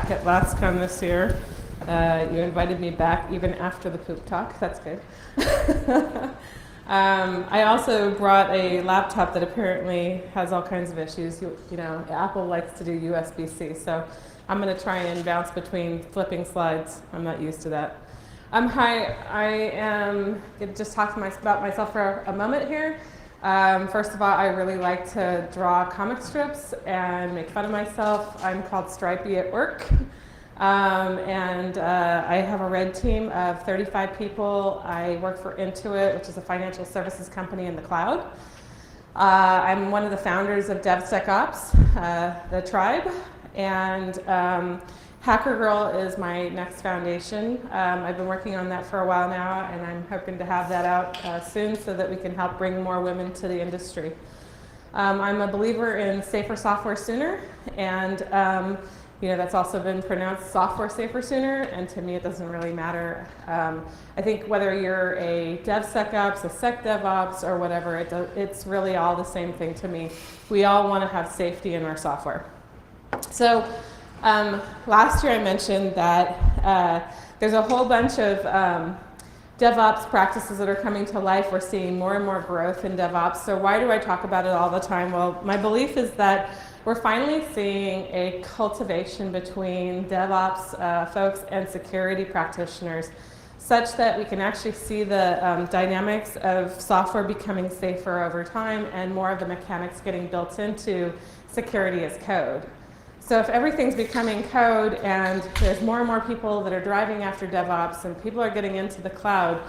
back at LASCON this year. You invited me back even after the poop talk. That's good. I also brought a laptop that apparently has all kinds of issues. You know, Apple likes to do USB-C, so I'm going to try and bounce between flipping slides. I'm not used to that. Hi, I am going to just talk about myself for a moment here. First of all, I really like to draw comic strips and make fun of myself. I'm called Stripey at work. I have a red team of 35 people. I work for Intuit, which is a financial services company in the cloud. I'm one of the founders of DevSecOps, the tribe, and Hacker Girl is my next foundation. I've been working on that for a while now, and I'm hoping to have that out soon so that we can help bring more women to the industry. I'm a believer in safer software sooner, and you know, that's also been pronounced software safer sooner, and to me it doesn't really matter. I think whether you're a DevSecOps, a SecDevOps, or whatever, it's really all the same thing to me. We all want to have safety in our software. So last year I mentioned that there's a whole bunch of DevOps practices that are coming to life. We're seeing more and more growth in DevOps. So why do I talk about it all the time? Well, my belief is that we're finally seeing a cultivation between DevOps folks and security practitioners such that we can actually see the dynamics of software becoming safer over time and more of the mechanics getting built into security as code. So if everything's becoming code and there's more and more people that are driving after DevOps and people are getting into the cloud,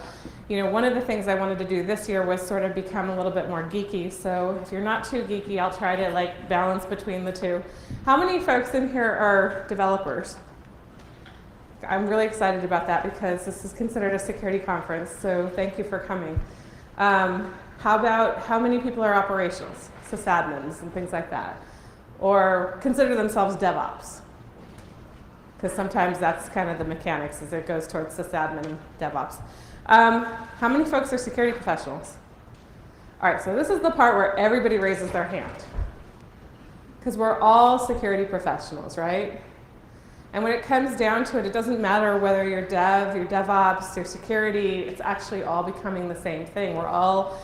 you know, one of the things I wanted to do this year was sort of become a little bit more geeky. So if you're not too geeky, I'll try to like balance between the two. How many folks in here are developers? I'm really excited about that because this is considered a security conference, so thank you for coming. How many people are operations, sysadmins and things like that? Or consider themselves DevOps? Because sometimes that's kind of the mechanics as it goes towards sysadmin and DevOps. How many folks are security professionals? All right, so this is the part where everybody raises their hand. Because we're all security professionals, right? And when it comes down to it, it doesn't matter whether you're dev, you're DevOps, you're security, it's actually all becoming the same thing. We're all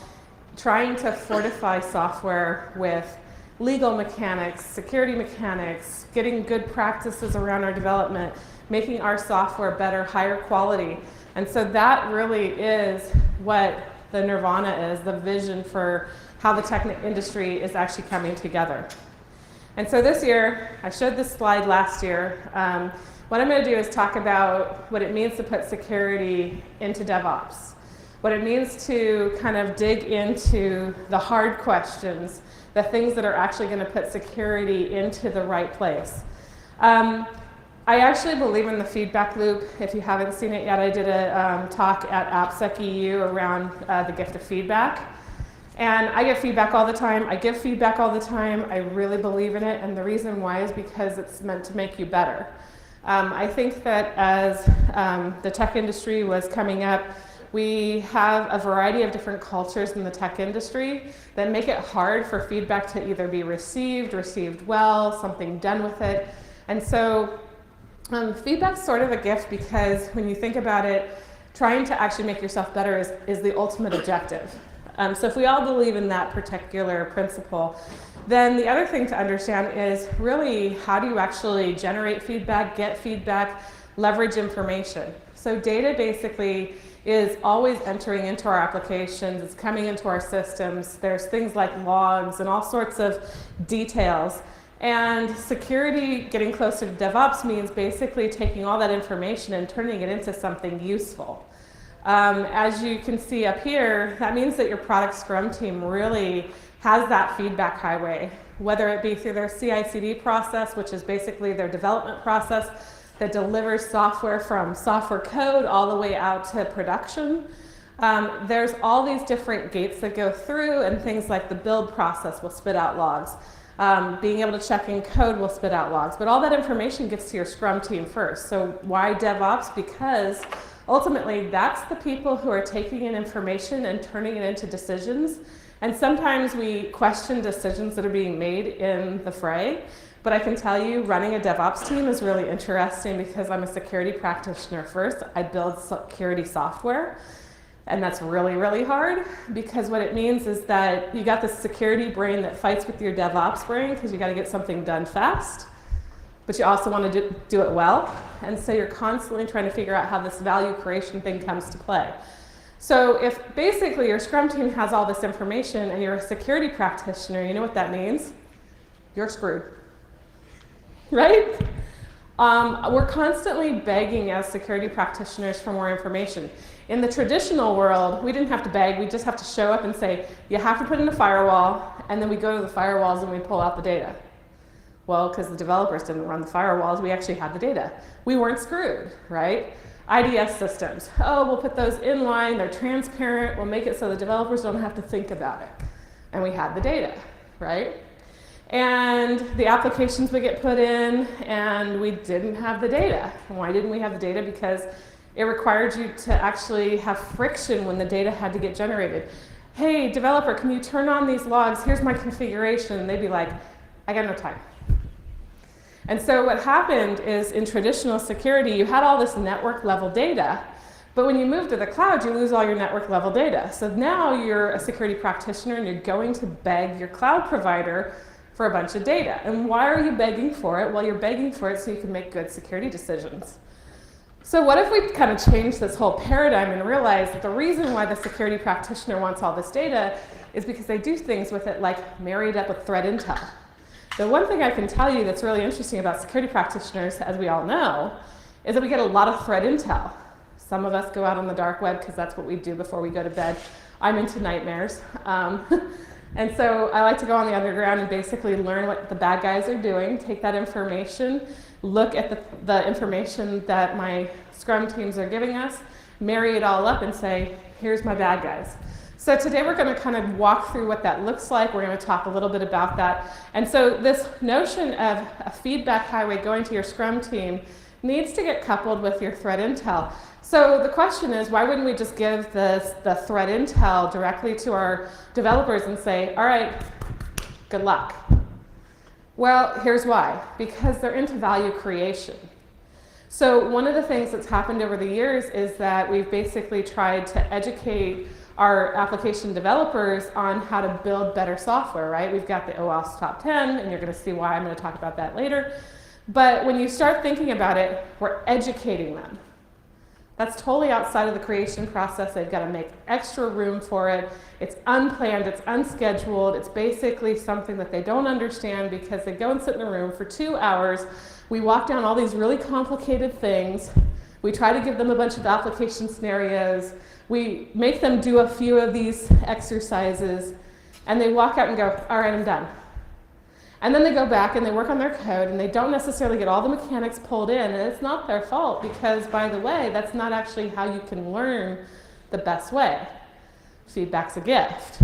trying to fortify software with legal mechanics, security mechanics, getting good practices around our development, making our software better, higher quality. And so that really is what the nirvana is, the vision for how the tech industry is actually coming together. And so this year, I showed this slide last year. What I'm going to do is talk about what it means to put security into DevOps, what it means to kind of dig into the hard questions, the things that are actually going to put security into the right place. I actually believe in the feedback loop. If you haven't seen it yet, I did a talk at AppSec EU around the gift of feedback. And I get feedback all the time. I give feedback all the time. I really believe in it. And the reason why is because it's meant to make you better. I think that as the tech industry was coming up, we have a variety of different cultures in the tech industry that make it hard for feedback to either be received well, something done with it. And so feedback's sort of a gift because when you think about it, trying to actually make yourself better is the ultimate objective. So if we all believe in that particular principle, then the other thing to understand is really how do you actually generate feedback, get feedback, leverage information. So data basically is always entering into our applications, it's coming into our systems. There's things like logs and all sorts of details. And security, getting closer to DevOps, means basically taking all that information and turning it into something useful. As you can see up here, that means that your product Scrum team really has that feedback highway, whether it be through their CI/CD process, which is basically their development process that delivers software from software code all the way out to production. There's all these different gates that go through, and things like the build process will spit out logs. Being able to check in code will spit out logs, but all that information gets to your Scrum team first. So why DevOps? Because ultimately that's the people who are taking in information and turning it into decisions And sometimes we question decisions that are being made in the fray. But I can tell you, running a DevOps team is really interesting because I'm a security practitioner first. I build security software. And that's really, really hard because what it means is that you got this security brain that fights with your DevOps brain because you got to get something done fast, but you also want to do it well. And so you're constantly trying to figure out how this value creation thing comes to play. So if basically your Scrum team has all this information and you're a security practitioner, you know what that means? You're screwed, right? We're constantly begging as security practitioners for more information. In the traditional world, we didn't have to beg, we just have to show up and say, you have to put in a firewall, and then we go to the firewalls and we pull out the data. Well, because the developers didn't run the firewalls, we actually had the data. We weren't screwed, right? IDS systems, oh, we'll put those in line, they're transparent, we'll make it so the developers don't have to think about it. And we had the data, right? And the applications would get put in, and we didn't have the data. And why didn't we have the data? Because it required you to actually have friction when the data had to get generated. Hey, developer, can you turn on these logs? Here's my configuration. And they'd be like, I got no time. And so what happened is in traditional security, you had all this network level data, but when you move to the cloud, you lose all your network level data. So now you're a security practitioner and you're going to beg your cloud provider for a bunch of data. And why are you begging for it? Well, you're begging for it so you can make good security decisions. So what if we kind of change this whole paradigm and realize that the reason why the security practitioner wants all this data is because they do things with it like marry it up with threat intel. The one thing I can tell you that's really interesting about security practitioners, as we all know, is that we get a lot of threat intel. Some of us go out on the dark web because that's what we do before we go to bed. I'm into nightmares. And so I like to go on the underground and basically learn what the bad guys are doing, take that information, look at the information that my Scrum teams are giving us, marry it all up and say, here's my bad guys. So today we're going to kind of walk through what that looks like. We're going to talk a little bit about that. And so this notion of a feedback highway going to your Scrum team needs to get coupled with your threat intel. So the question is, why wouldn't we just give the threat intel directly to our developers and say, all right, good luck? Well, here's why. Because they're into value creation. So one of the things that's happened over the years is that we've basically tried to educate our application developers on how to build better software, right? We've got the OWASP Top 10, and you're going to see why. I'm going to talk about that later. But when you start thinking about it, we're educating them. That's totally outside of the creation process. They've got to make extra room for it. It's unplanned, it's unscheduled. It's basically something that they don't understand because they go and sit in a room for 2 hours. We walk down all these really complicated things. We try to give them a bunch of application scenarios. We make them do a few of these exercises, and they walk out and go, all right, I'm done. And then they go back and they work on their code, and they don't necessarily get all the mechanics pulled in, and it's not their fault because, by the way, that's not actually how you can learn the best way. Feedback's a gift.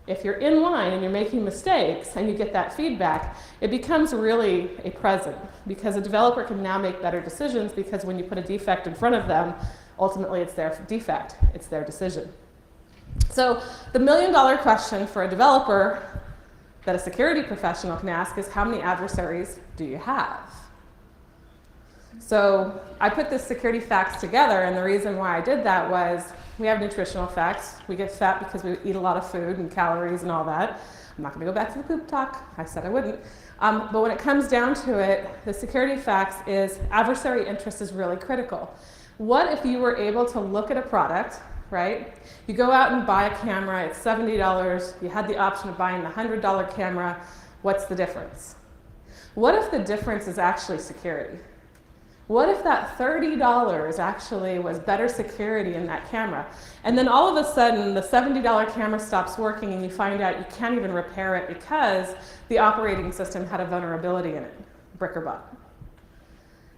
If you're in line and you're making mistakes and you get that feedback, it becomes really a present because a developer can now make better decisions because when you put a defect in front of them, ultimately it's their defect, it's their decision. So the million-dollar question for a developer that a security professional can ask is, how many adversaries do you have? So I put this security facts together, and the reason why I did that was we have nutritional facts. We get fat because we eat a lot of food and calories and all that. I'm not going to go back to the poop talk. I said I wouldn't. But when it comes down to it, the security facts is adversary interest is really critical. What if you were able to look at a product, right? You go out and buy a camera, it's $70, you had the option of buying the $100 camera, what's the difference? What if the difference is actually security? What if that $30 actually was better security in that camera? And then all of a sudden, the $70 camera stops working and you find out you can't even repair it because the operating system had a vulnerability in it, brick or bot.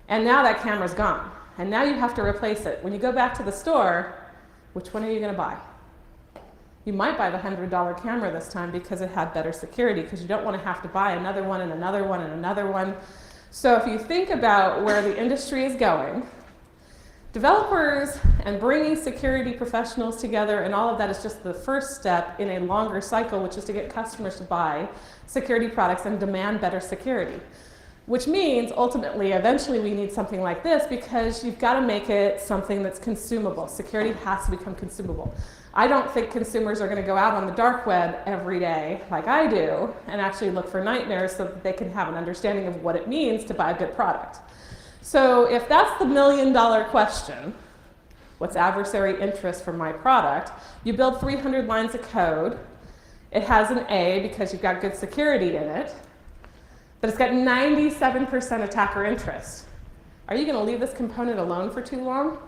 And now that camera's gone. And now you have to replace it. When you go back to the store, which one are you going to buy? You might buy the $100 camera this time because it had better security, because you don't want to have to buy another one and another one and another one. So if you think about where the industry is going, Developers and bringing security professionals together and all of that is just the first step in a longer cycle, which is to get customers to buy security products and demand better security. Which means, ultimately, eventually we need something like this because you've got to make it something that's consumable. Security has to become consumable. I don't think consumers are going to go out on the dark web every day, like I do, and actually look for nightmares so that they can have an understanding of what it means to buy a good product. So if that's the million-dollar question, what's adversary interest for my product? You build 300 lines of code. It has an A because you've got good security in it, but it's got 97% attacker interest. Are you going to leave this component alone for too long?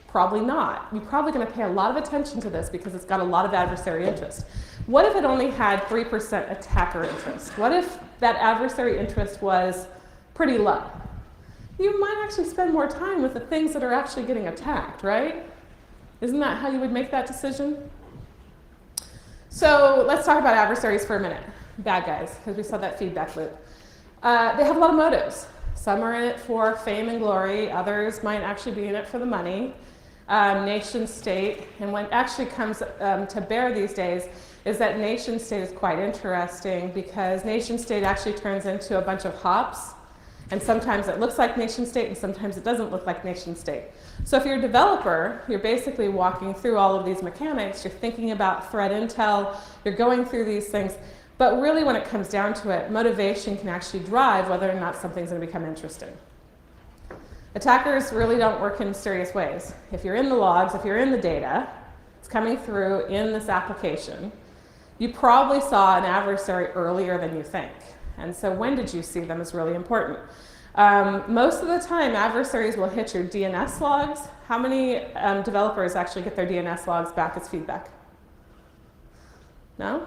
Probably not. You're probably going to pay a lot of attention to this because it's got a lot of adversary interest. What if it only had 3% attacker interest? What if that adversary interest was pretty low? You might actually spend more time with the things that are actually getting attacked, right? Isn't that how you would make that decision? So let's talk about adversaries for a minute. Bad guys, because we saw that feedback loop. They have a lot of motives. Some are in it for fame and glory. Others might actually be in it for the money. Nation state, and what actually comes to bear these days is that nation state is quite interesting because nation state actually turns into a bunch of hops. And sometimes it looks like nation state, and sometimes it doesn't look like nation state. So if you're a developer, you're basically walking through all of these mechanics, you're thinking about threat intel, you're going through these things, but really when it comes down to it, motivation can actually drive whether or not something's going to become interesting. Attackers really don't work in mysterious ways. If you're in the logs, if you're in the data, it's coming through in this application, you probably saw an adversary earlier than you think. And so when did you see them is really important. Most of the time, adversaries will hit your DNS logs. How many developers actually get their DNS logs back as feedback? No?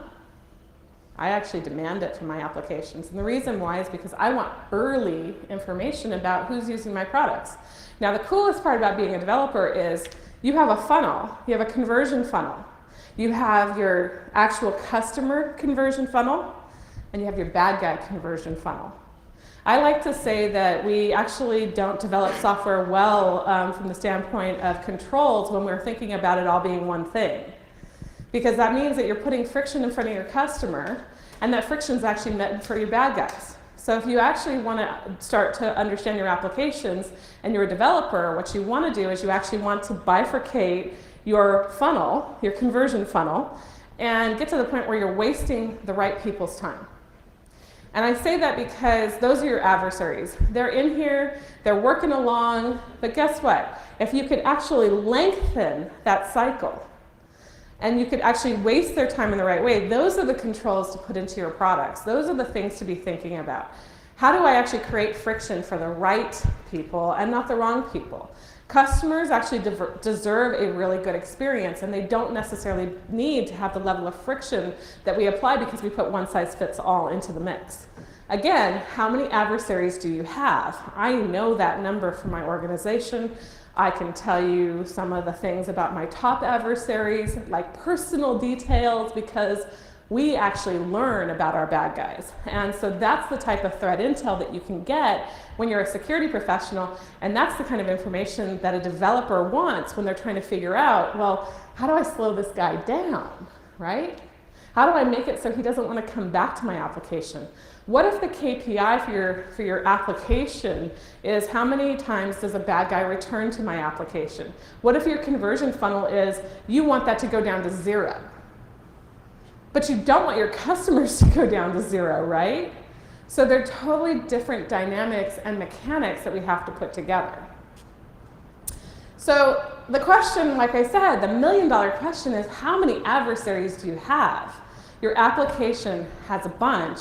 I actually demand it from my applications. And the reason why is because I want early information about who's using my products. Now, the coolest part about being a developer is you have a funnel. You have a conversion funnel. You have your actual customer conversion funnel, and you have your bad guy conversion funnel. I like to say that we actually don't develop software well from the standpoint of controls when we're thinking about it all being one thing. Because that means that you're putting friction in front of your customer, and that friction is actually meant for your bad guys. So if you actually want to start to understand your applications and you're a developer, what you want to do is you actually want to bifurcate your funnel, your conversion funnel, and get to the point where you're wasting the right people's time. And I say that because those are your adversaries. They're in here, they're working along, but guess what? If you could actually lengthen that cycle, and you could actually waste their time in the right way, those are the controls to put into your products. Those are the things to be thinking about. How do I actually create friction for the right people and not the wrong people? Customers actually deserve a really good experience, and they don't necessarily need to have the level of friction that we apply because we put one size fits all into the mix. Again, how many adversaries do you have? I know that number from my organization. I can tell you some of the things about my top adversaries, like personal details, because we actually learn about our bad guys. And so that's the type of threat intel that you can get when you're a security professional, and that's the kind of information that a developer wants when they're trying to figure out, well, how do I slow this guy down, right? How do I make it so he doesn't want to come back to my application? What if the KPI for your application is how many times does a bad guy return to my application? What if your conversion funnel is you want that to go down to 0? But you don't want your customers to go down to 0, right? So they're totally different dynamics and mechanics that we have to put together. So the question, like I said, the million-dollar question is how many adversaries do you have? Your application has a bunch.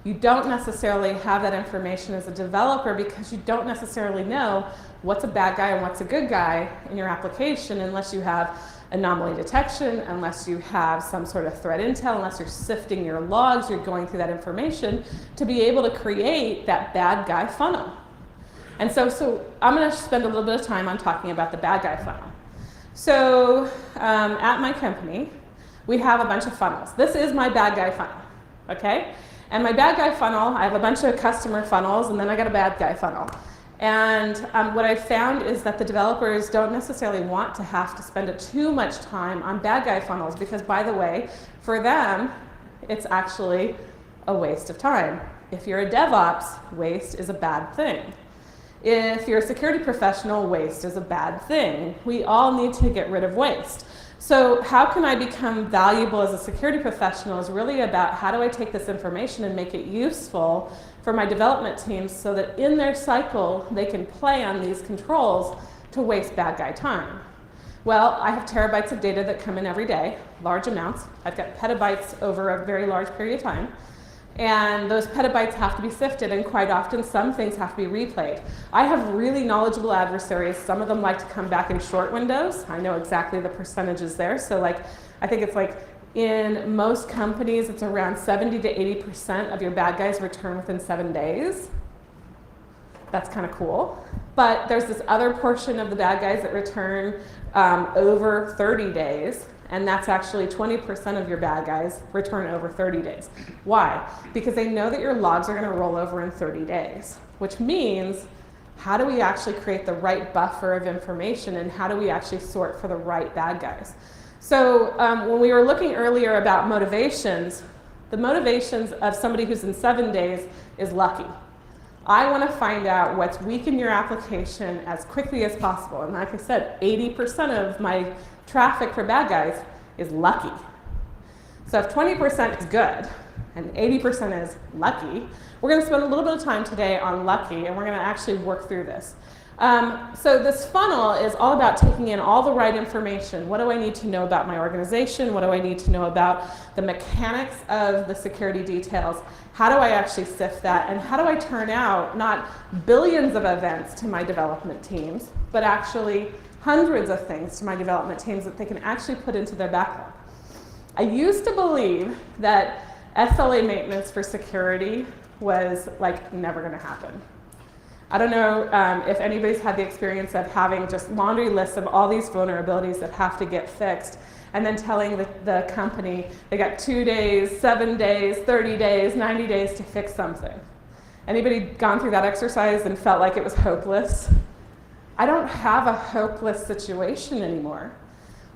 You don't necessarily have that information as a developer because you don't necessarily know what's a bad guy and what's a good guy in your application unless you have anomaly detection, unless you have some sort of threat intel, unless you're sifting your logs, you're going through that information to be able to create that bad guy funnel. And so I'm going to spend a little bit of time on talking about the bad guy funnel. So at my company, we have a bunch of funnels. This is my bad guy funnel, okay? And my bad guy funnel, I have a bunch of customer funnels, and then I got a bad guy funnel. And what I found is that the developers don't necessarily want to have to spend too much time on bad guy funnels because, by the way, for them, it's actually a waste of time. If you're a DevOps, waste is a bad thing. If you're a security professional, waste is a bad thing. We all need to get rid of waste. So how can I become valuable as a security professional is really about how do I take this information and make it useful for my development teams so that in their cycle they can play on these controls to waste bad guy time. Well, I have terabytes of data that come in every day, large amounts. I've got petabytes over a very large period of time. And those petabytes have to be sifted, and quite often some things have to be replayed. I have really knowledgeable adversaries. Some of them like to come back in short windows. I know exactly the percentages there. So I think it's like in most companies, it's around 70 to 80% of your bad guys return within 7 days. That's kind of cool. But there's this other portion of the bad guys that return over 30 days. And that's actually 20% of your bad guys return over 30 days. Why? Because they know that your logs are going to roll over in 30 days, which means how do we actually create the right buffer of information and how do we actually sort for the right bad guys? So when we were looking earlier about motivations, the motivations of somebody who's in 7 days is lucky. I want to find out what's weak in your application as quickly as possible. And like I said, 80% of my traffic for bad guys is lucky. So if 20% is good and 80% is lucky, we're going to spend a little bit of time today on lucky, and we're going to actually work through this. So this funnel is all about taking in all the right information. What do I need to know about my organization? What do I need to know about the mechanics of the security details? How do I actually sift that? And how do I turn out not billions of events to my development teams, but actually hundreds of things to my development teams that they can actually put into their backlog? I used to believe that SLA maintenance for security was like never going to happen. I don't know if anybody's had the experience of having just laundry lists of all these vulnerabilities that have to get fixed and then telling the company they got 2 days, 7 days, 30 days, 90 days to fix something. Anybody gone through that exercise and felt like it was hopeless? I don't have a hopeless situation anymore.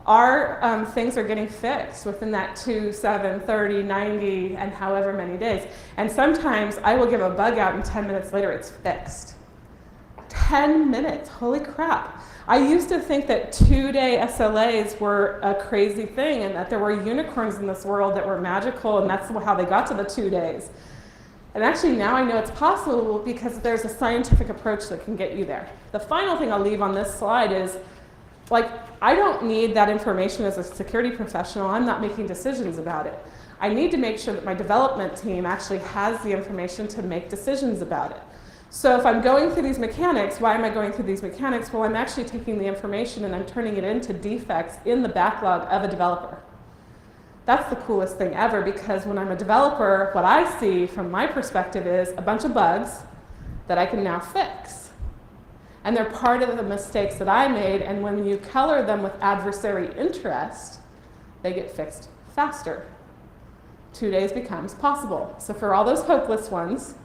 Our things are getting fixed within that 2, 7, 30, 90, and however many days. And sometimes I will give a bug out and 10 minutes later it's fixed. 10 minutes, holy crap. I used to think that 2-day SLAs were a crazy thing and that there were unicorns in this world that were magical and that's how they got to the 2 days. And actually now I know it's possible because there's a scientific approach that can get you there. The final thing I'll leave on this slide is, I don't need that information as a security professional. I'm not making decisions about it. I need to make sure that my development team actually has the information to make decisions about it. So if I'm going through these mechanics, why am I going through these mechanics? Well, I'm actually taking the information and I'm turning it into defects in the backlog of a developer. That's the coolest thing ever because when I'm a developer, what I see from my perspective is a bunch of bugs that I can now fix. And they're part of the mistakes that I made, and when you color them with adversary interest, they get fixed faster. 2 days becomes possible. So for all those hopeless ones,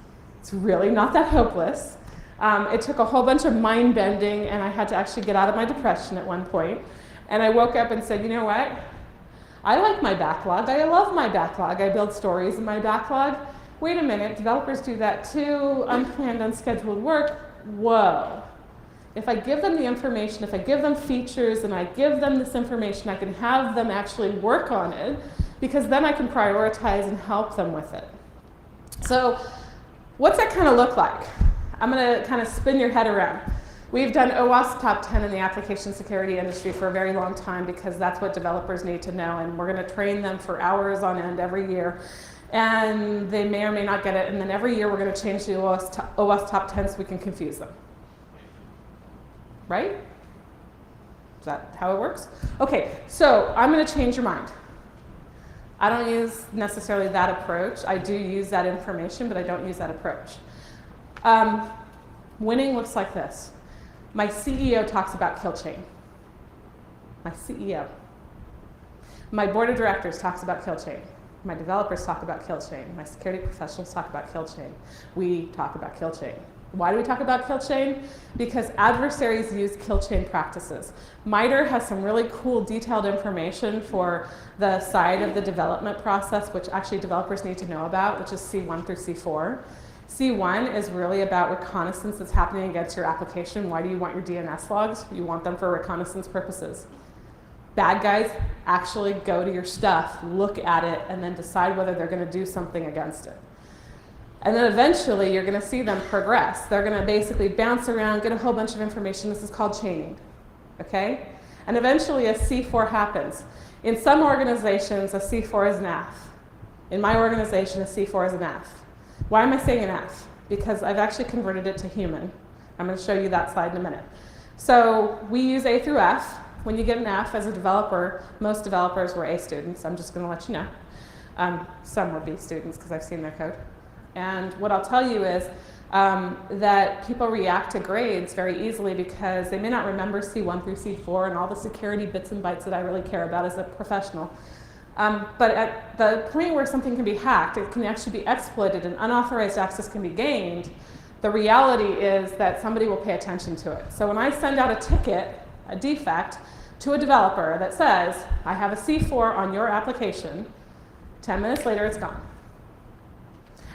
it's really not that hopeless. It took a whole bunch of mind bending, and I had to actually get out of my depression at one point. And I woke up and said, you know what? I like my backlog. I love my backlog. I build stories in my backlog. Wait a minute, developers do that too. Unplanned, unscheduled work. Whoa. If I give them the information, if I give them features and I give them this information, I can have them actually work on it because then I can prioritize and help them with it. So what's that kind of look like? I'm going to kind of spin your head around. We've done OWASP top 10 in the application security industry for a very long time because that's what developers need to know, and we're going to train them for hours on end every year. And they may or may not get it, and then every year we're going to change the OWASP top 10 so we can confuse them. Right? Is that how it works? Okay, so I'm going to change your mind. I don't use necessarily that approach. I do use that information, but I don't use that approach. Winning looks like this. My CEO talks about kill chain. My CEO. My board of directors talks about kill chain. My developers talk about kill chain. My security professionals talk about kill chain. We talk about kill chain. Why do we talk about kill chain? Because adversaries use kill chain practices. MITRE has some really cool detailed information for the side of the development process, which actually developers need to know about, which is C1 through C4. C1 is really about reconnaissance that's happening against your application. Why do you want your DNS logs? You want them for reconnaissance purposes. Bad guys actually go to your stuff, look at it, and then decide whether they're going to do something against it. And then eventually you're going to see them progress. They're going to basically bounce around, get a whole bunch of information. This is called chaining, okay? And eventually a C4 happens. In some organizations, a C4 is an F. In my organization, a C4 is an F. Why am I saying an F? Because I've actually converted it to human. I'm going to show you that slide in a minute. So we use A through F. When you get an F as a developer, most developers were A students. I'm just going to let you know. Some were B students because I've seen their code. And what I'll tell you is that people react to grades very easily because they may not remember C1 through C4 and all the security bits and bytes that I really care about as a professional. But at the point where something can be hacked, it can actually be exploited and unauthorized access can be gained, the reality is that somebody will pay attention to it. So when I send out a ticket, a defect, to a developer that says, I have a C4 on your application, 10 minutes later it's gone.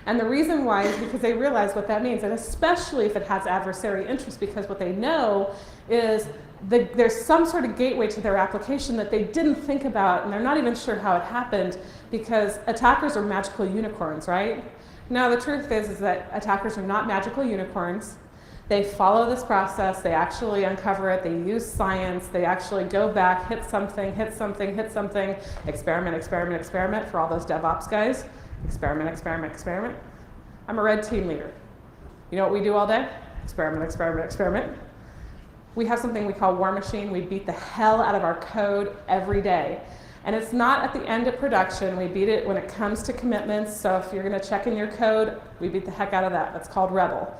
And the reason why is because they realize what that means, and especially if it has adversary interest, because what they know is there's some sort of gateway to their application that they didn't think about, and they're not even sure how it happened, because attackers are magical unicorns, right? Now, the truth is that attackers are not magical unicorns. They follow this process, they actually uncover it, they use science, they actually go back, hit something, hit something, hit something, experiment, experiment, experiment for all those DevOps guys. Experiment, experiment, experiment. I'm a red team leader. You know what we do all day? Experiment, experiment, experiment. We have something we call War Machine. We beat the hell out of our code every day. And it's not at the end of production. We beat it when it comes to commitments. So if you're going to check in your code, we beat the heck out of that. That's called Rebel.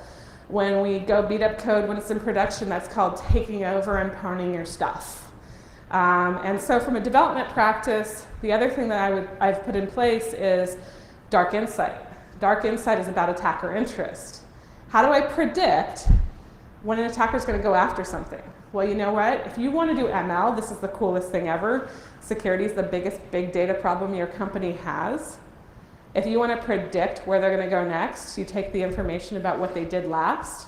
When we go beat up code when it's in production, that's called taking over and pwning your stuff. And so from a development practice, the other thing that I've put in place is dark insight. Dark insight is about attacker interest. How do I predict when an attacker is going to go after something? Well, you know what? If you want to do ML, this is the coolest thing ever. Security is the biggest big data problem your company has. If you want to predict where they're going to go next, you take the information about what they did last,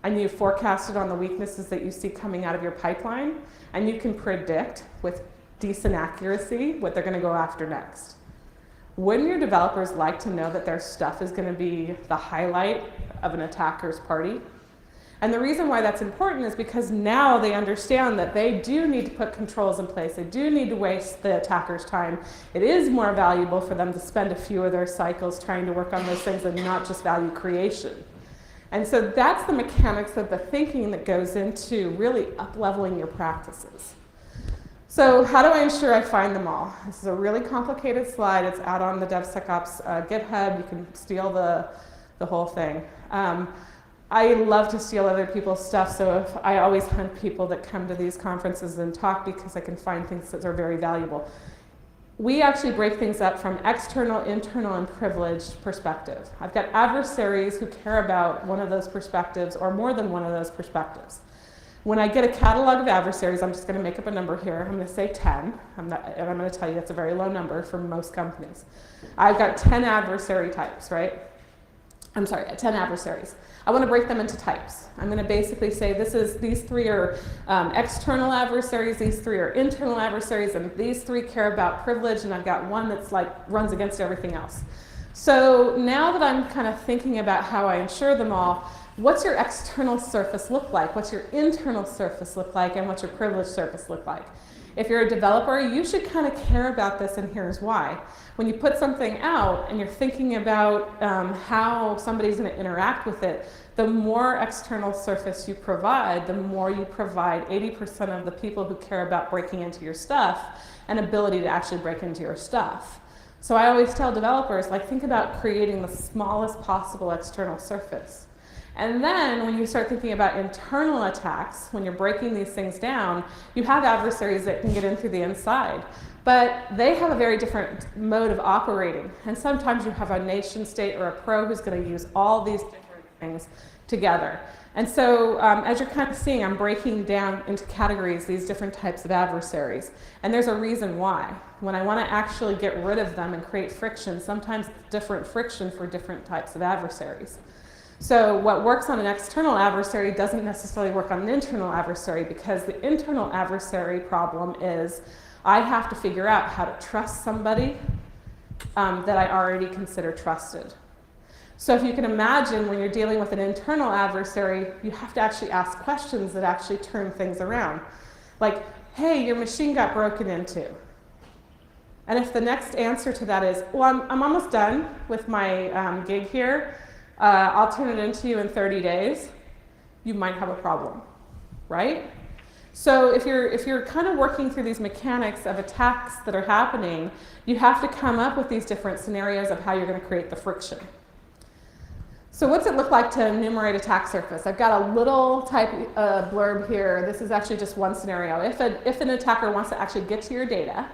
and you forecast it on the weaknesses that you see coming out of your pipeline, and you can predict with decent accuracy what they're going to go after next. Wouldn't your developers like to know that their stuff is going to be the highlight of an attacker's party? And the reason why that's important is because now they understand that they do need to put controls in place. They do need to waste the attacker's time. It is more valuable for them to spend a few of their cycles trying to work on those things and not just value creation. And so that's the mechanics of the thinking that goes into really up-leveling your practices. So how do I ensure I find them all? This is a really complicated slide. It's out on the DevSecOps GitHub. You can steal the whole thing. I love to steal other people's stuff, so I always hunt people that come to these conferences and talk because I can find things that are very valuable. We actually break things up from external, internal, and privileged perspective. I've got adversaries who care about one of those perspectives or more than one of those perspectives. When I get a catalog of adversaries, I'm just going to make up a number here. I'm going to say 10, and I'm going to tell you that's a very low number for most companies. I've got 10 adversary types, right? I'm sorry, 10 adversaries. I want to break them into types. I'm going to basically say these three are external adversaries, these three are internal adversaries, and these three care about privilege, and I've got one that's like runs against everything else. So now that I'm kind of thinking about how I ensure them all, what's your external surface look like? What's your internal surface look like? And what's your privileged surface look like? If you're a developer, you should kind of care about this, and here's why. When you put something out and you're thinking about how somebody's going to interact with it, the more external surface you provide, the more you provide 80% of the people who care about breaking into your stuff an ability to actually break into your stuff. So I always tell developers, like, think about creating the smallest possible external surface. And then when you start thinking about internal attacks, when you're breaking these things down, you have adversaries that can get in through the inside. But they have a very different mode of operating. And sometimes you have a nation state or a pro who's going to use all these different things together. And so as you're kind of seeing, I'm breaking down into categories these different types of adversaries. And there's a reason why. When I want to actually get rid of them and create friction, sometimes different friction for different types of adversaries. So what works on an external adversary doesn't necessarily work on an internal adversary, because the internal adversary problem is I have to figure out how to trust somebody that I already consider trusted. So if you can imagine, when you're dealing with an internal adversary, you have to actually ask questions that actually turn things around. Like, hey, your machine got broken into. And if the next answer to that is, well, I'm almost done with my gig here, I'll turn it into you in 30 days, you might have a problem, right? So if you're kind of working through these mechanics of attacks that are happening, you have to come up with these different scenarios of how you're going to create the friction. So what's it look like to enumerate attack surface? I've got a little type blurb here. This is actually just one scenario. If an attacker wants to actually get to your data,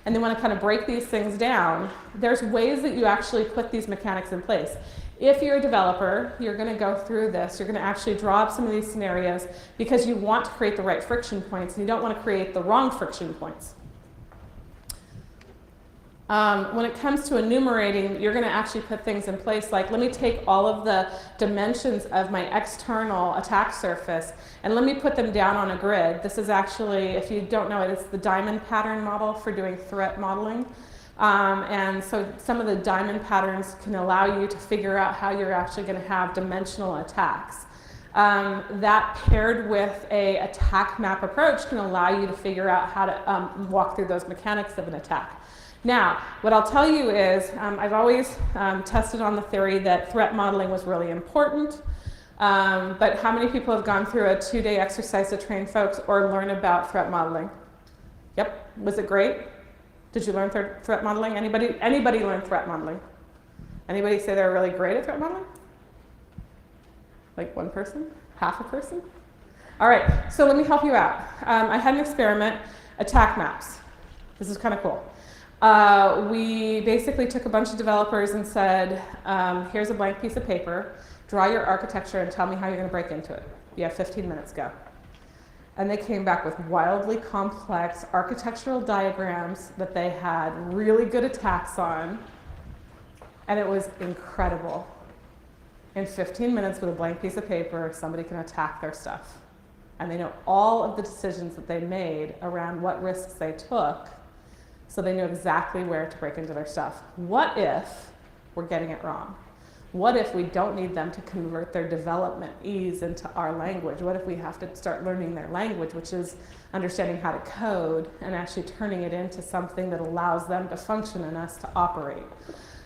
and they want to kind of break these things down, there's ways that you actually put these mechanics in place. If you're a developer, you're going to go through this. You're going to actually draw up some of these scenarios because you want to create the right friction points, and you don't want to create the wrong friction points. When it comes to enumerating, you're going to actually put things in place like, let me take all of the dimensions of my external attack surface and let me put them down on a grid. This is actually, if you don't know it, it's the diamond pattern model for doing threat modeling. And so some of the diamond patterns can allow you to figure out how you're actually going to have dimensional attacks. That paired with a attack map approach can allow you to figure out how to walk through those mechanics of an attack. Now, what I'll tell you is I've always tested on the theory that threat modeling was really important, but how many people have gone through a 2-day exercise to train folks or learn about threat modeling? Yep, was it great? Did you learn threat modeling? Anybody learn threat modeling? Anybody say they're really great at threat modeling? Like one person? Half a person? All right, so let me help you out. I had an experiment, attack maps. This is kind of cool. We basically took a bunch of developers and said, here's a blank piece of paper, draw your architecture and tell me how you're going to break into it. You have 15 minutes, go. And they came back with wildly complex architectural diagrams that they had really good attacks on, and it was incredible. In 15 minutes with a blank piece of paper, somebody can attack their stuff. And they know all of the decisions that they made around what risks they took, so they knew exactly where to break into their stuff. What if we're getting it wrong? What if we don't need them to convert their development ease into our language? What if we have to start learning their language, which is understanding how to code and actually turning it into something that allows them to function and us to operate?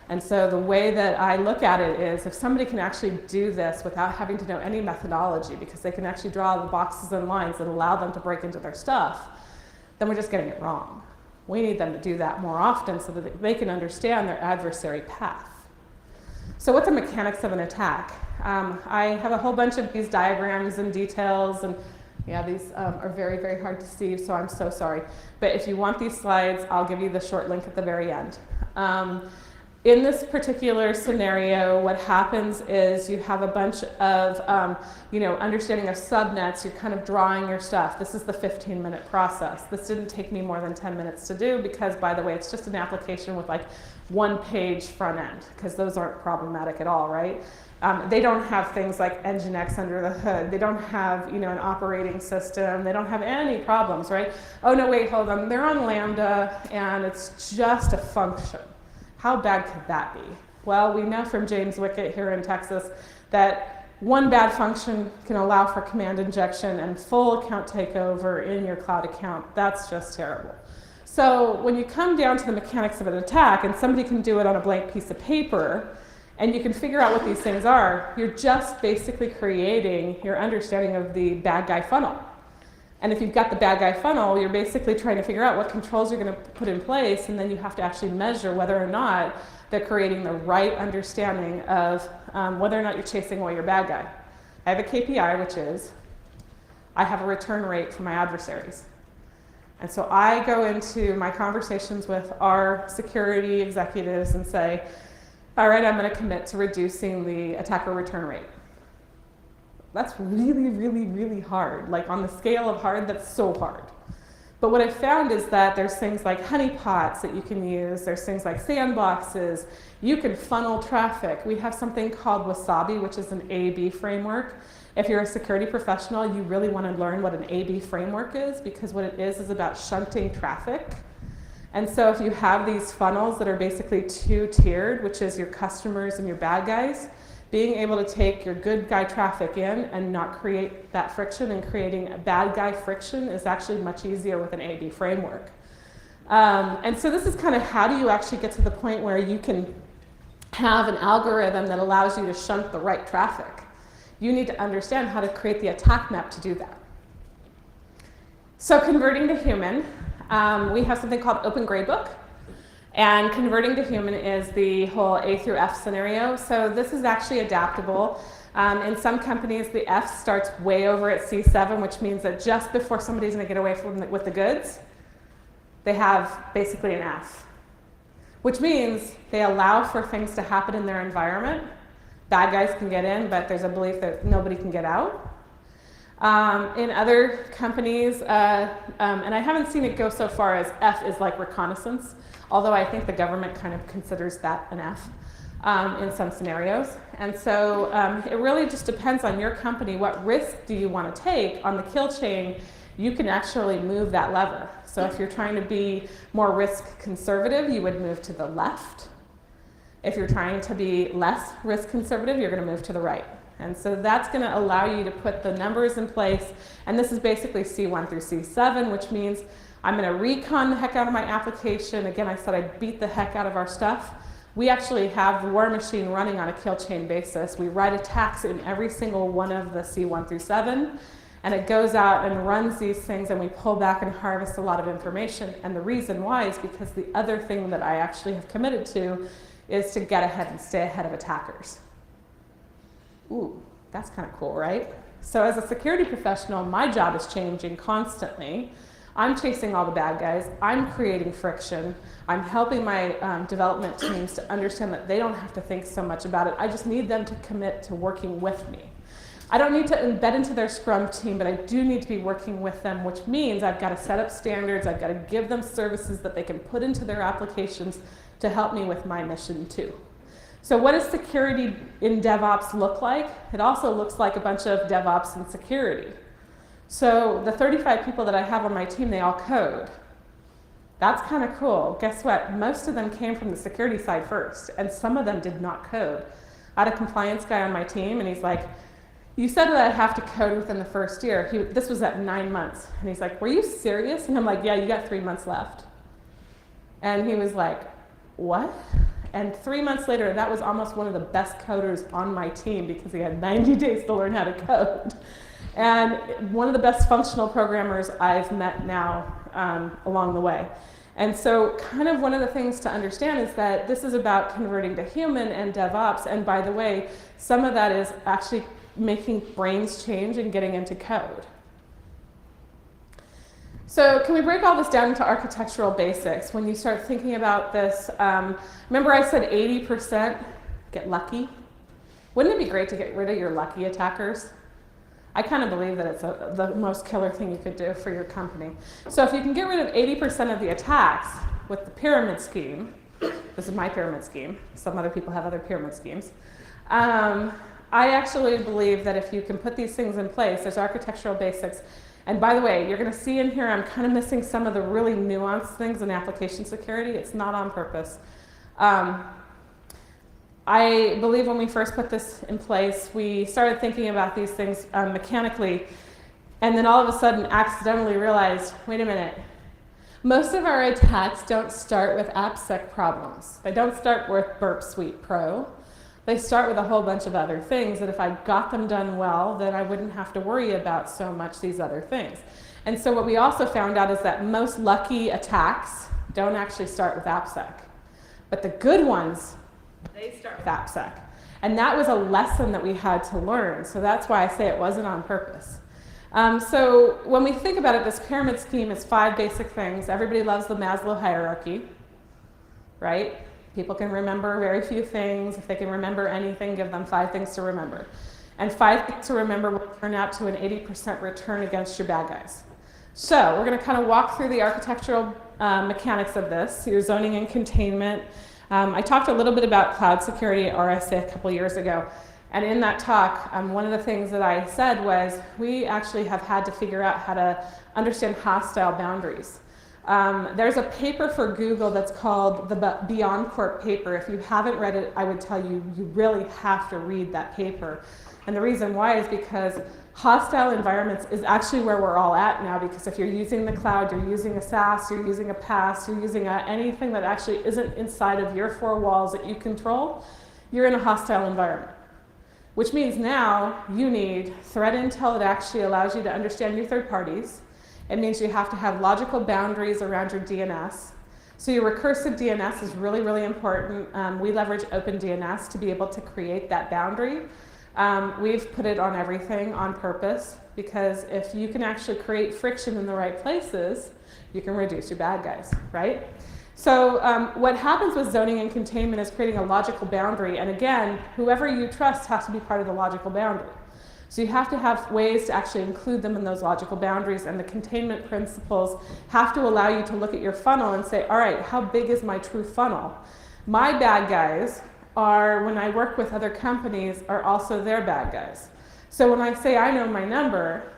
And so the way that I look at it is, if somebody can actually do this without having to know any methodology, because they can actually draw the boxes and lines that allow them to break into their stuff, then we're just getting it wrong. We need them to do that more often so that they can understand their adversary path. So what's the mechanics of an attack? I have a whole bunch of these diagrams and details, and yeah, these are very, very hard to see, so I'm so sorry. But if you want these slides, I'll give you the short link at the very end. In this particular scenario, what happens is you have a bunch of, understanding of subnets. You're kind of drawing your stuff. This is the 15-minute process. This didn't take me more than 10 minutes to do because, by the way, it's just an application with like one-page front end, because those aren't problematic at all, right? They don't have things like Nginx under the hood. They don't have, an operating system. They don't have any problems, right? Oh, no, wait, hold on. They're on Lambda, and it's just a function. How bad could that be? Well, we know from James Wickett here in Texas that one bad function can allow for command injection and full account takeover in your cloud account. That's just terrible. So when you come down to the mechanics of an attack, and somebody can do it on a blank piece of paper, and you can figure out what these things are, you're just basically creating your understanding of the bad guy funnel. And if you've got the bad guy funnel, you're basically trying to figure out what controls you're going to put in place, and then you have to actually measure whether or not they're creating the right understanding of whether or not you're chasing away your bad guy. I have a KPI, which is I have a return rate for my adversaries. And so I go into my conversations with our security executives and say, all right, I'm going to commit to reducing the attacker return rate. That's really, really, really hard. Like on the scale of hard, that's so hard. But what I've found is that there's things like honeypots that you can use. There's things like sandboxes. You can funnel traffic. We have something called Wasabi, which is an A/B framework. If you're a security professional, you really want to learn what an A/B framework is, because what it is about shunting traffic. And so if you have these funnels that are basically two-tiered, which is your customers and your bad guys, being able to take your good guy traffic in and not create that friction, and creating a bad guy friction is actually much easier with an A/B framework. And so this is kind of how do you actually get to the point where you can have an algorithm that allows you to shunt the right traffic. You need to understand how to create the attack map to do that. So converting to human, we have something called Open Gradebook. And converting to human is the whole A through F scenario. So this is actually adaptable. In some companies, the F starts way over at C7, which means that just before somebody's going to get away with the goods, they have basically an F, which means they allow for things to happen in their environment. Bad guys can get in, but there's a belief that nobody can get out. In other companies, and I haven't seen it go so far as F is like reconnaissance, although I think the government kind of considers that an F in some scenarios. And so it really just depends on your company. What risk do you want to take on the kill chain? You can actually move that lever. So if you're trying to be more risk conservative, you would move to the left. If you're trying to be less risk conservative, you're going to move to the right. And so that's going to allow you to put the numbers in place. And this is basically C1 through C7, which means I'm going to recon the heck out of my application. Again, I said I beat the heck out of our stuff. We actually have the war machine running on a kill chain basis. We write attacks in every single one of the C1 through 7. And it goes out and runs these things, and we pull back and harvest a lot of information. And the reason why is because the other thing that I actually have committed to is to get ahead and stay ahead of attackers. Ooh, that's kind of cool, right? So as a security professional, my job is changing constantly. I'm chasing all the bad guys. I'm creating friction. I'm helping my development teams to understand that they don't have to think so much about it. I just need them to commit to working with me. I don't need to embed into their Scrum team, but I do need to be working with them, which means I've got to set up standards. I've got to give them services that they can put into their applications to help me with my mission too. So what does security in DevOps look like? It also looks like a bunch of DevOps and security. So the 35 people that I have on my team, they all code. That's kind of cool. Guess what? Most of them came from the security side first, and some of them did not code. I had a compliance guy on my team, and he's like, you said that I'd have to code within the first year. This was at 9 months. And he's like, were you serious? And I'm like, yeah, you got 3 months left. And he was like, what? And 3 months later, that was almost one of the best coders on my team because he had 90 days to learn how to code. And one of the best functional programmers I've met now along the way. And so kind of one of the things to understand is that this is about converting to human and DevOps. And by the way, some of that is actually making brains change and getting into code. So can we break all this down into architectural basics? When you start thinking about this, remember I said 80% get lucky? Wouldn't it be great to get rid of your lucky attackers? I kind of believe that it's the most killer thing you could do for your company. So if you can get rid of 80% of the attacks with the pyramid scheme, this is my pyramid scheme, some other people have other pyramid schemes, I actually believe that if you can put these things in place, there's architectural basics. And by the way, you're going to see in here I'm kind of missing some of the really nuanced things in application security. It's not on purpose. I believe when we first put this in place, we started thinking about these things mechanically, and then all of a sudden accidentally realized, wait a minute, most of our attacks don't start with AppSec problems. They don't start with Burp Suite Pro. They start with a whole bunch of other things that if I got them done well, then I wouldn't have to worry about so much these other things. And so what we also found out is that most lucky attacks don't actually start with AppSec. But the good ones, they start with AppSec. And that was a lesson that we had to learn. So that's why I say it wasn't on purpose. So when we think about it, this pyramid scheme is 5 basic things. Everybody loves the Maslow hierarchy, right? People can remember very few things. If they can remember anything, give them 5 things to remember. And 5 things to remember will turn out to an 80% return against your bad guys. So we're going to kind of walk through the architectural mechanics of this, your zoning and containment. I talked a little bit about cloud security at RSA a couple years ago. And in that talk, one of the things that I said was we actually have had to figure out how to understand hostile boundaries. There's a paper for Google that's called the Beyond Corp paper. If you haven't read it, I would tell you, you really have to read that paper. And the reason why is because hostile environments is actually where we're all at now, because if you're using the cloud, you're using a SaaS, you're using a PaaS, you're using anything that actually isn't inside of your 4 walls that you control, you're in a hostile environment. Which means now you need threat intel that actually allows you to understand your third parties. It means you have to have logical boundaries around your DNS. So your recursive DNS is really, really important. We leverage OpenDNS to be able to create that boundary. We've put it on everything on purpose, because if you can actually create friction in the right places, you can reduce your bad guys, right? So what happens with zoning and containment is creating a logical boundary. And again, whoever you trust has to be part of the logical boundary. So you have to have ways to actually include them in those logical boundaries, and the containment principles have to allow you to look at your funnel and say, all right, how big is my true funnel? My bad guys are, when I work with other companies, are also their bad guys. So when I say I know my number,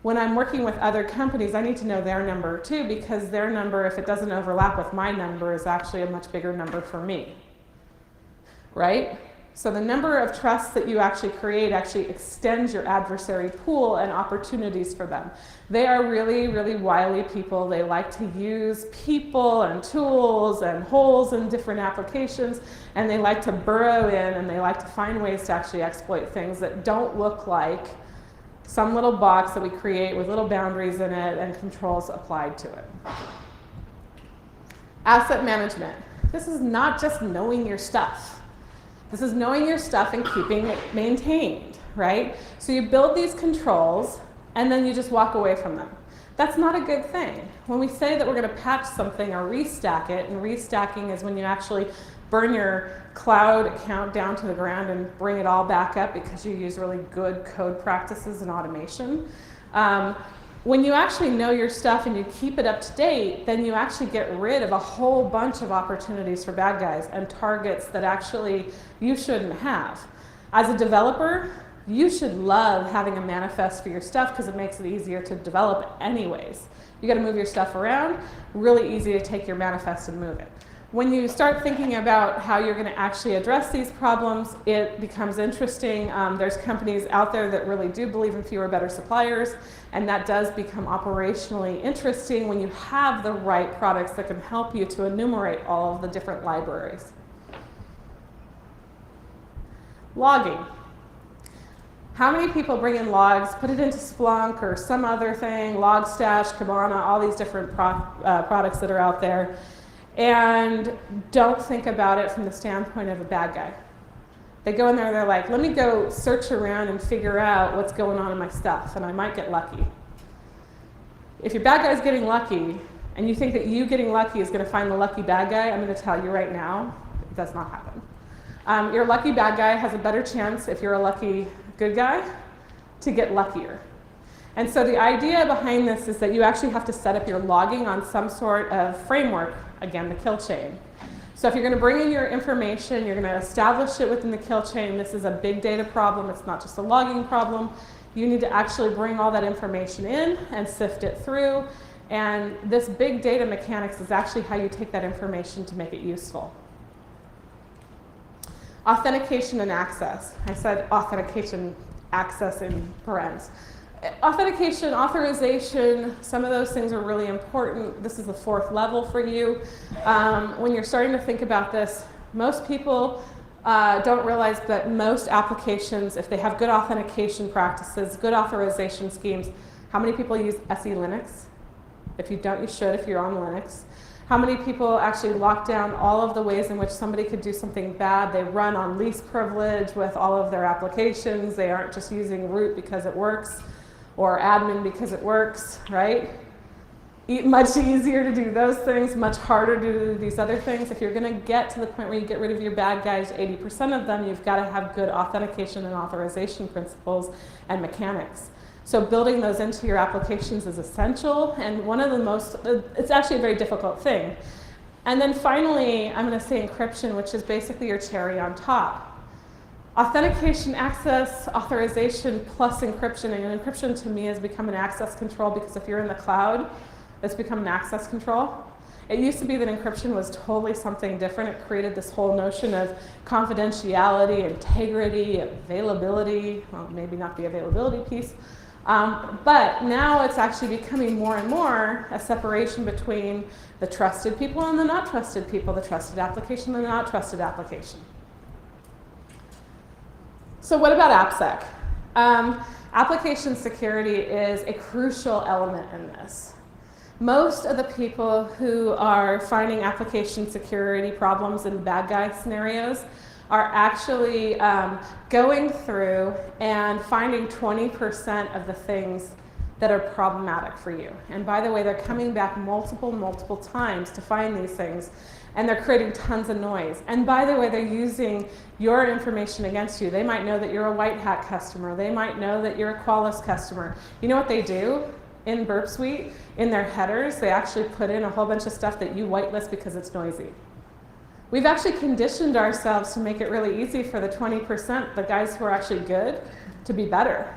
when I'm working with other companies, I need to know their number too, because their number, if it doesn't overlap with my number, is actually a much bigger number for me, right? So the number of trusts that you actually create actually extends your adversary pool and opportunities for them. They are really, really wily people. They like to use people and tools and holes in different applications, and they like to burrow in, and they like to find ways to actually exploit things that don't look like some little box that we create with little boundaries in it and controls applied to it. Asset management. This is not just knowing your stuff. This is knowing your stuff and keeping it maintained, right? So you build these controls and then you just walk away from them. That's not a good thing. When we say that we're going to patch something or restack it, and restacking is when you actually burn your cloud account down to the ground and bring it all back up because you use really good code practices and automation. When you actually know your stuff and you keep it up to date, then you actually get rid of a whole bunch of opportunities for bad guys and targets that actually you shouldn't have. As a developer, you should love having a manifest for your stuff because it makes it easier to develop anyways. You got to move your stuff around, really easy to take your manifest and move it. When you start thinking about how you're going to actually address these problems, it becomes interesting. There's companies out there that really do believe in fewer, better suppliers, and that does become operationally interesting when you have the right products that can help you to enumerate all of the different libraries. Logging. How many people bring in logs, put it into Splunk or some other thing, Logstash, Kibana, all these different products that are out there, and don't think about it from the standpoint of a bad guy. They go in there, they're like, let me go search around and figure out what's going on in my stuff, and I might get lucky. If your bad guy's getting lucky, and you think that you getting lucky is going to find the lucky bad guy, I'm going to tell you right now, it does not happen. Your lucky bad guy has a better chance, if you're a lucky good guy, to get luckier. And so the idea behind this is that you actually have to set up your logging on some sort of framework, again, the kill chain. So if you're going to bring in your information, you're going to establish it within the kill chain. This is a big data problem. It's not just a logging problem. You need to actually bring all that information in and sift it through. And this big data mechanics is actually how you take that information to make it useful. Authentication and access. I said authentication, access in parens. Authentication, authorization, some of those things are really important. This is the 4th level for you. When you're starting to think about this, most people don't realize that most applications, if they have good authentication practices, good authorization schemes, how many people use SE Linux? If you don't, you should if you're on Linux. How many people actually lock down all of the ways in which somebody could do something bad? They run on least privilege with all of their applications. They aren't just using root because it works or admin because it works, right? much easier to do those things, much harder to do these other things. If you're going to get to the point where you get rid of your bad guys, 80% of them, you've got to have good authentication and authorization principles and mechanics. So building those into your applications is essential, and one of the most, it's actually a very difficult thing. And then finally, I'm going to say encryption, which is basically your cherry on top. Authentication, access, authorization, plus encryption. And encryption to me has become an access control, because if you're in the cloud, it's become an access control. It used to be that encryption was totally something different. It created this whole notion of confidentiality, integrity, availability, well, maybe not the availability piece. But now it's actually becoming more and more a separation between the trusted people and the not trusted people, the trusted application and the not trusted application. So what about AppSec? Application security is a crucial element in this. Most of the people who are finding application security problems in bad guy scenarios are actually going through and finding 20% of the things that are problematic for you. And by the way, they're coming back multiple times to find these things, and they're creating tons of noise. And by the way, they're using your information against you. They might know that you're a white hat customer. They might know that you're a Qualys customer. You know what they do? In Burp Suite, in their headers, they actually put in a whole bunch of stuff that you whitelist because it's noisy. We've actually conditioned ourselves to make it really easy for the 20%, the guys who are actually good, to be better.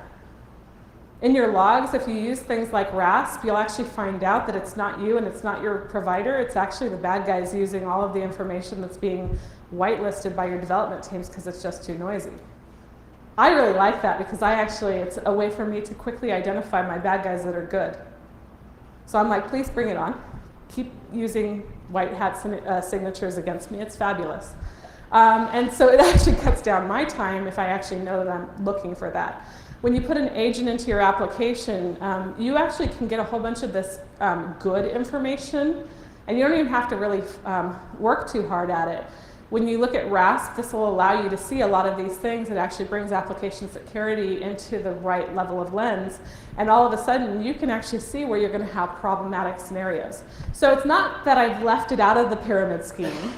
In your logs, if you use things like RASP, you'll actually find out that it's not you and it's not your provider. It's actually the bad guys using all of the information that's being whitelisted by your development teams because it's just too noisy. I really like that because it's a way for me to quickly identify my bad guys that are good. So I'm like, please bring it on. Keep using white hat signatures against me. It's fabulous. And so it actually cuts down my time if I actually know that I'm looking for that. When you put an agent into your application, you actually can get a whole bunch of this good information, and you don't even have to really work too hard at it. When you look at RASP, this will allow you to see a lot of these things. It actually brings application security into the right level of lens. And all of a sudden, you can actually see where you're going to have problematic scenarios. So it's not that I've left it out of the pyramid scheme.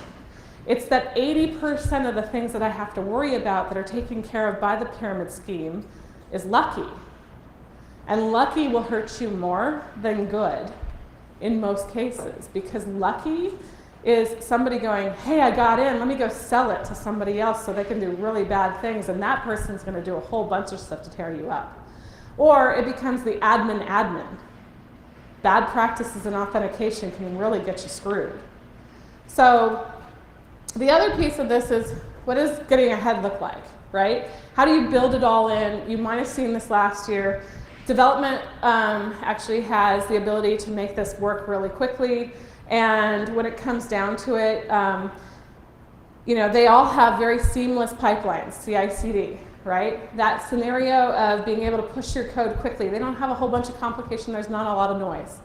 It's that 80% of the things that I have to worry about that are taken care of by the pyramid scheme is lucky. And lucky will hurt you more than good in most cases, because lucky is somebody going, hey, I got in, let me go sell it to somebody else so they can do really bad things, and that person's going to do a whole bunch of stuff to tear you up. Or it becomes the admin. Bad practices in authentication can really get you screwed. So the other piece of this is, what does getting ahead look like, right? How do you build it all in? You might have seen this last year. Development actually has the ability to make this work really quickly. And when it comes down to it, they all have very seamless pipelines, CI/CD, right? That scenario of being able to push your code quickly. They don't have a whole bunch of complication. There's not a lot of noise.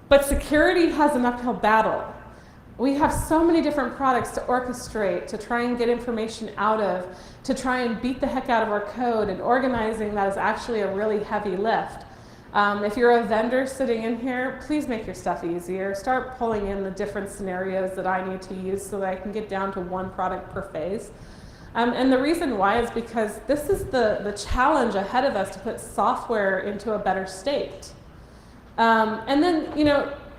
But security has an uphill battle. We have so many different products to orchestrate, to try and get information out of, to try and beat the heck out of our code, and organizing that is actually a really heavy lift. If you're a vendor sitting in here, please make your stuff easier. Start pulling in the different scenarios that I need to use so that I can get down to one product per phase. And the reason why is because this is the challenge ahead of us, to put software into a better state. And then,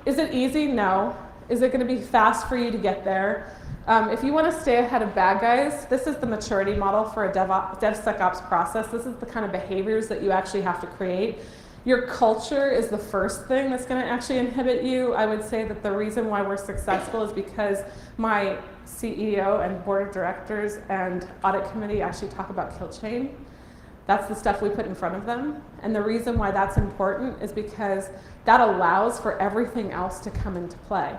is it easy? No. Is it going to be fast for you to get there? If you want to stay ahead of bad guys, this is the maturity model for a DevSecOps process. This is the kind of behaviors that you actually have to create. Your culture is the first thing that's going to actually inhibit you. I would say that the reason why we're successful is because my CEO and board of directors and audit committee actually talk about kill chain. That's the stuff we put in front of them. And the reason why that's important is because that allows for everything else to come into play.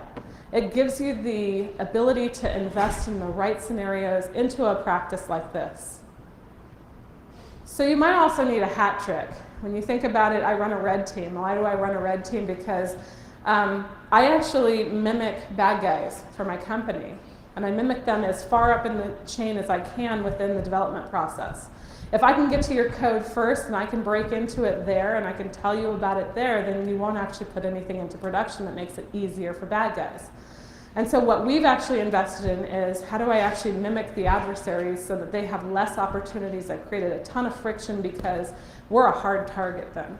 It gives you the ability to invest in the right scenarios into a practice like this. So you might also need a hat trick. When you think about it, I run a red team. Why do I run a red team? Because I actually mimic bad guys for my company. And I mimic them as far up in the chain as I can within the development process. If I can get to your code first and I can break into it there and I can tell you about it there, then you won't actually put anything into production that makes it easier for bad guys. And so what we've actually invested in is how do I actually mimic the adversaries so that they have less opportunities. I've created a ton of friction because we're a hard target then.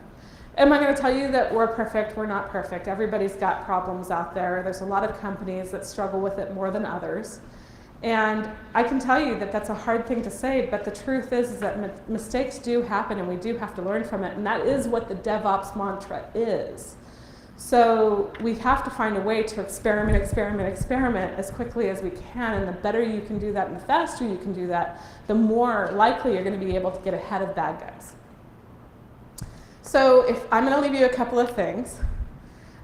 Am I going to tell you that we're perfect? We're not perfect. Everybody's got problems out there. There's a lot of companies that struggle with it more than others. And I can tell you that that's a hard thing to say, but the truth is that mistakes do happen and we do have to learn from it. And that is what the DevOps mantra is. So we have to find a way to experiment as quickly as we can. And the better you can do that and the faster you can do that, the more likely you're going to be able to get ahead of bad guys. So I'm going to leave you a couple of things.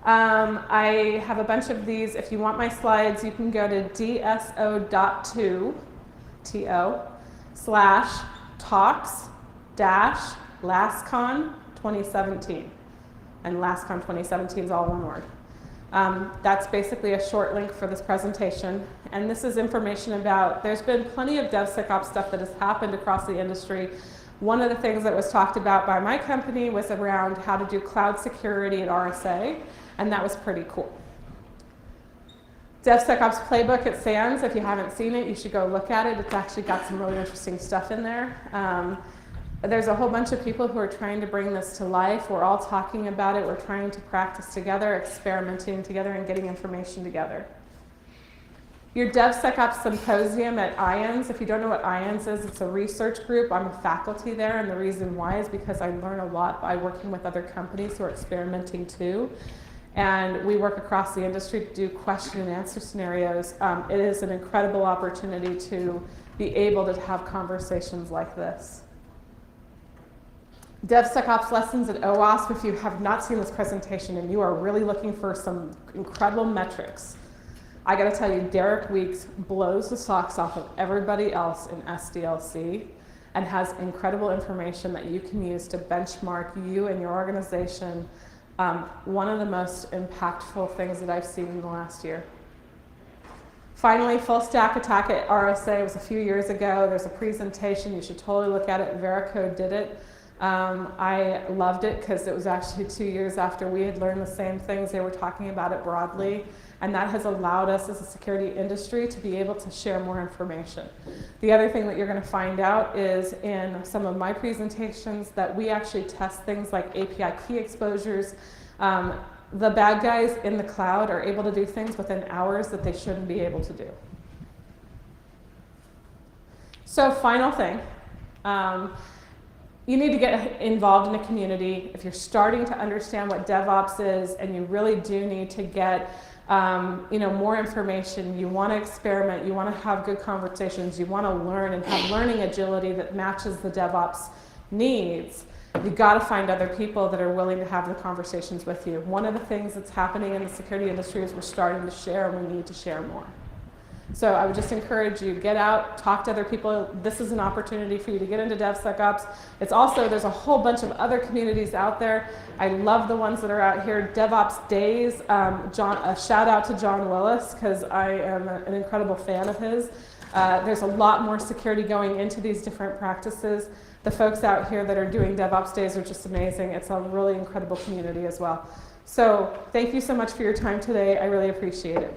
I have a bunch of these. If you want my slides, you can go to dso.to/talks-LASCON 2017. And LASCON 2017 is all one word. That's basically a short link for this presentation. And this is information about, there's been plenty of DevSecOps stuff that has happened across the industry. One of the things that was talked about by my company was around how to do cloud security at RSA, and that was pretty cool. DevSecOps playbook at SANS, if you haven't seen it, you should go look at it. It's actually got some really interesting stuff in there. There's a whole bunch of people who are trying to bring this to life. We're all talking about it. We're trying to practice together, experimenting together, and getting information together. Your DevSecOps symposium at IANS, if you don't know what IANS is, it's a research group. I'm a faculty there, and the reason why is because I learn a lot by working with other companies who are experimenting too. And we work across the industry to do question and answer scenarios. It is an incredible opportunity to be able to have conversations like this. DevSecOps lessons at OWASP, if you have not seen this presentation and you are really looking for some incredible metrics, I gotta tell you, Derek Weeks blows the socks off of everybody else in SDLC and has incredible information that you can use to benchmark you and your organization. One of the most impactful things that I've seen in the last year. Finally, full stack attack at RSA was a few years ago. There's a presentation, you should totally look at it. Veracode did it. I loved it because it was actually 2 years after we had learned the same things. They were talking about it broadly, and that has allowed us as a security industry to be able to share more information. The other thing that you're going to find out is in some of my presentations that we actually test things like API key exposures. The bad guys in the cloud are able to do things within hours that they shouldn't be able to do. So final thing. You need to get involved in a community. If you're starting to understand what DevOps is and you really do need to get more information, you want to experiment, you want to have good conversations, you want to learn and have learning agility that matches the DevOps needs, you've got to find other people that are willing to have the conversations with you. One of the things that's happening in the security industry is we're starting to share and we need to share more. So I would just encourage you, get out, talk to other people. This is an opportunity for you to get into DevSecOps. It's also, there's a whole bunch of other communities out there. I love the ones that are out here. DevOps Days, a shout out to John Willis, because I am an incredible fan of his. There's a lot more security going into these different practices. The folks out here that are doing DevOps Days are just amazing. It's a really incredible community as well. So thank you so much for your time today. I really appreciate it.